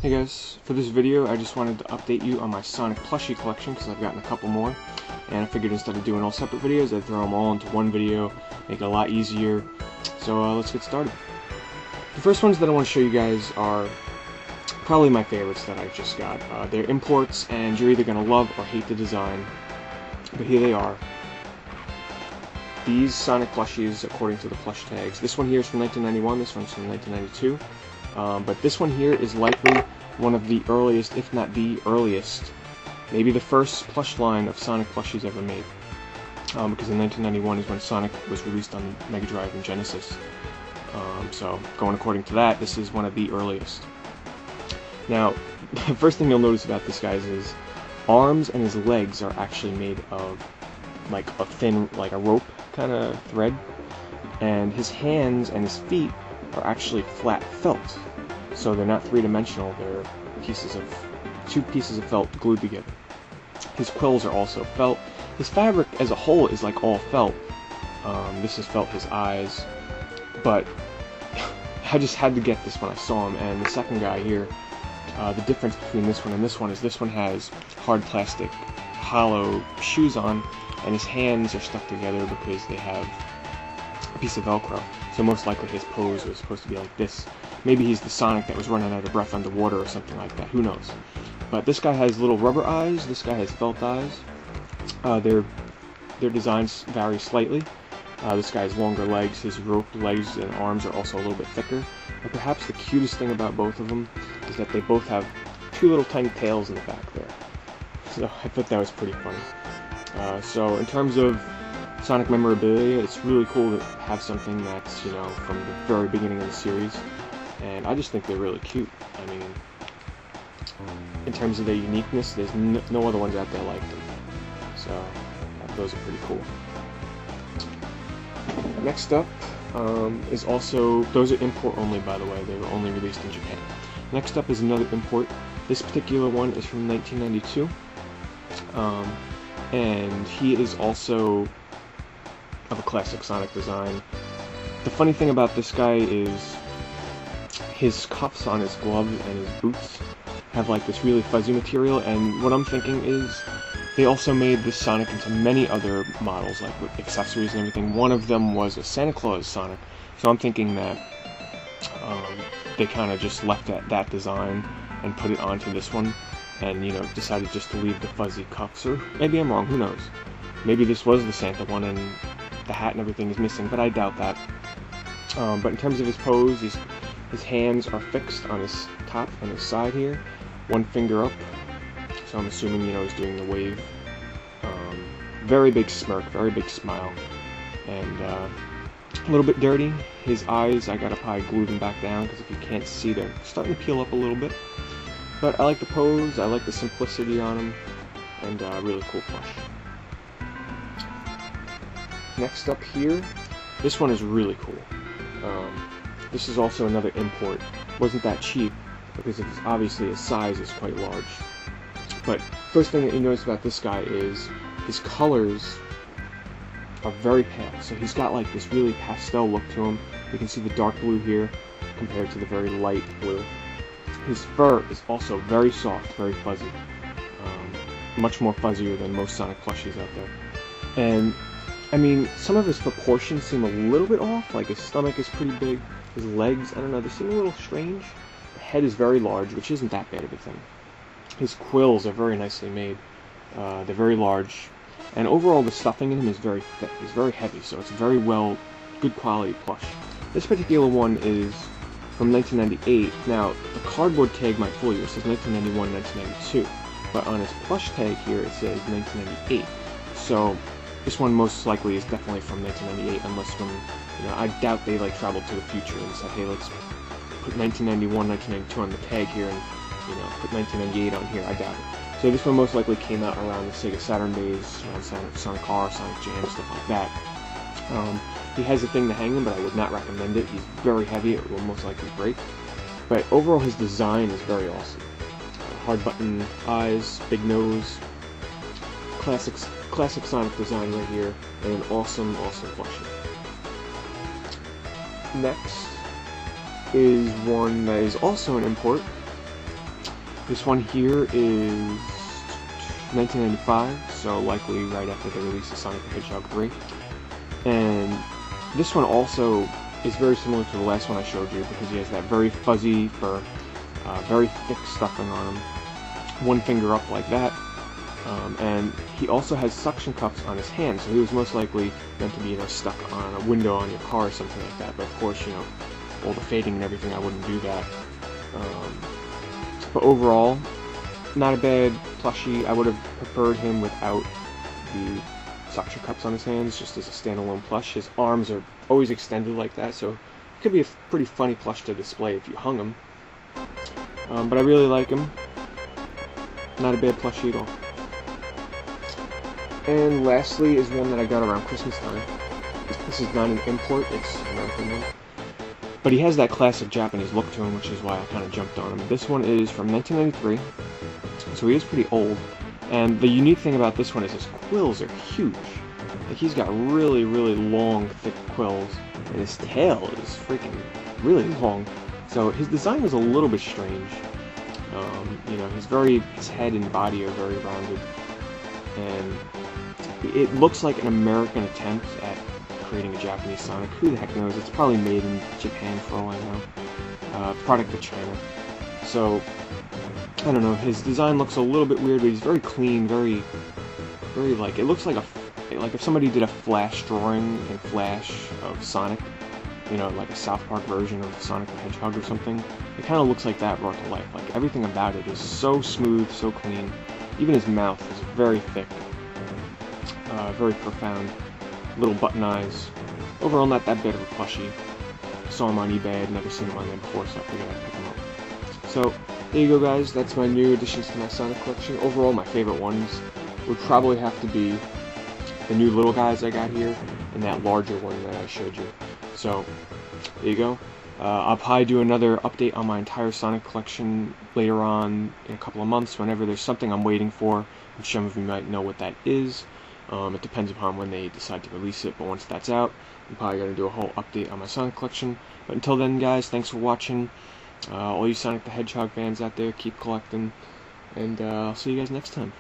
Hey guys, for this video I just wanted to update you on my Sonic Plushie collection because I've gotten a couple more, and I figured instead of doing all separate videos I'd throw them all into one video, make it a lot easier. So let's get started. The first ones that I want to show you guys are probably my favorites that I just got. They're imports and you're either going to love or hate the design, but here they are. These Sonic Plushies according to the plush tags. This one here is from 1991, this one's from 1992. But this one here is likely one of the earliest, if not the earliest, maybe the first plush line of Sonic Plushies ever made. Because in 1991 is when Sonic was released on Mega Drive and Genesis. So, going according to that, this is one of the earliest. Now, the first thing you'll notice about this guy is his arms and his legs are actually made of like a thin, like a rope kind of thread. And his hands and his feet are actually flat felt, so they're not three-dimensional. They're two pieces of felt glued together. His quills are also felt. His fabric as a whole is like all felt. This is felt. His eyes, but I just had to get this when I saw him. And the second guy here, the difference between this one and this one is this one has hard plastic, hollow shoes on, and his hands are stuck together because they have a piece of Velcro. So most likely his pose was supposed to be like this. Maybe he's the Sonic that was running out of breath underwater or something like that. Who knows? But this guy has little rubber eyes. This guy has felt eyes. Their designs vary slightly. This guy has longer legs. His rope legs and arms are also a little bit thicker. And perhaps the cutest thing about both of them is that they both have two little tiny tails in the back there. So I thought that was pretty funny. So in terms of Sonic memorabilia, it's really cool to have something that's, you know, from the very beginning of the series, and I just think they're really cute. I mean, in terms of their uniqueness, there's no other ones out there like them, so those are pretty cool. Next up is also, those are import only, by the way, they were only released in Japan. Next up is another import. This particular one is from 1992, and he is also of a classic Sonic design. The funny thing about this guy is his cuffs on his gloves and his boots have like this really fuzzy material, and what I'm thinking is they also made this Sonic into many other models, like with accessories and everything. One of them was a Santa Claus Sonic, so I'm thinking that they kind of just left that design and put it onto this one, and, you know, decided just to leave the fuzzy cuffs, or maybe I'm wrong, who knows. Maybe this was the Santa one and the hat and everything is missing, but I doubt that. But in terms of his pose, his hands are fixed on his top and his side here, one finger up, so I'm assuming, you know, he's doing the wave. Very big smirk, very big smile, and a little bit dirty. His eyes, I gotta probably glue them back down, because if you can't see, they're starting to peel up a little bit. But I like the pose, I like the simplicity on him, and really cool plush. Next up here, this one is really cool. This is also another import. Wasn't that cheap because obviously his size is quite large. But first thing that you notice about this guy is his colors are very pale. So he's got like this really pastel look to him. You can see the dark blue here compared to the very light blue. His fur is also very soft, very fuzzy. Much more fuzzier than most Sonic plushies out there. And I mean, some of his proportions seem a little bit off, like his stomach is pretty big, his legs, I don't know, they seem a little strange. The head is very large, which isn't that bad of a thing. His quills are very nicely made, they're very large, and overall the stuffing in him is very thick, he's very heavy, so it's very good quality plush. This particular one is from 1998. Now, the cardboard tag might fool you, it says 1991, 1992, but on his plush tag here it says 1998, so this one most likely is definitely from 1998, unless when, you know, I doubt they like traveled to the future and said, hey, let's put 1991, 1992 on the tag here and, you know, put 1998 on here. I doubt it. So this one most likely came out around the Sega Saturn days, around Sonic R, Sonic Jam, stuff like that. He has a thing to hang him, but I would not recommend it. He's very heavy, it will most likely break. But overall his design is very awesome. Hard button eyes, big nose, classic Sonic design right here, and an awesome plushie. Next is one that is also an import, This one here is 1995, so likely right after the release of Sonic the Hedgehog 3. And this one also is very similar to the last one I showed you because he has that very fuzzy fur, very thick stuffing on him, one finger up like that, and he also has suction cups on his hands, so he was most likely meant to be, stuck on a window on your car or something like that. But of course, all the fading and everything, I wouldn't do that. But overall, not a bad plushie. I would have preferred him without the suction cups on his hands, just as a standalone plush. His arms are always extended like that, so it could be a pretty funny plush to display if you hung him. But I really like him. Not a bad plushie at all. And lastly is one that I got around Christmas time. This is not an import, it's an American one. But he has that classic Japanese look to him, which is why I kind of jumped on him. This one is from 1993, so he is pretty old. And the unique thing about this one is his quills are huge. Like, he's got really, really long, thick quills, and his tail is freaking really long. So his design was a little bit strange. His head and body are very rounded, and it looks like an American attempt at creating a Japanese Sonic. Who the heck knows? It's probably made in Japan for all I know. Product of China. So, I don't know, his design looks a little bit weird, but he's very clean, very, like, it looks like if somebody did a Flash drawing in Flash of Sonic, like a South Park version of Sonic the Hedgehog or something. It kind of looks like that brought to life. Like, everything about it is so smooth, so clean. Even his mouth is very thick, very profound, little button eyes. Overall, not that bad of a plushie. Saw him on eBay, I'd never seen him on there before, so I figured I'd pick him up. So, there you go, guys. That's my new additions to my Sonic collection. Overall, my favorite ones would probably have to be the new little guys I got here, and that larger one that I showed you. So, there you go. I'll probably do another update on my entire Sonic collection later on in a couple of months, whenever there's something I'm waiting for, which some of you might know what that is. It depends upon when they decide to release it, but once that's out, I'm probably going to do a whole update on my Sonic collection. But until then, guys, thanks for watching. All you Sonic the Hedgehog fans out there, keep collecting, and I'll see you guys next time.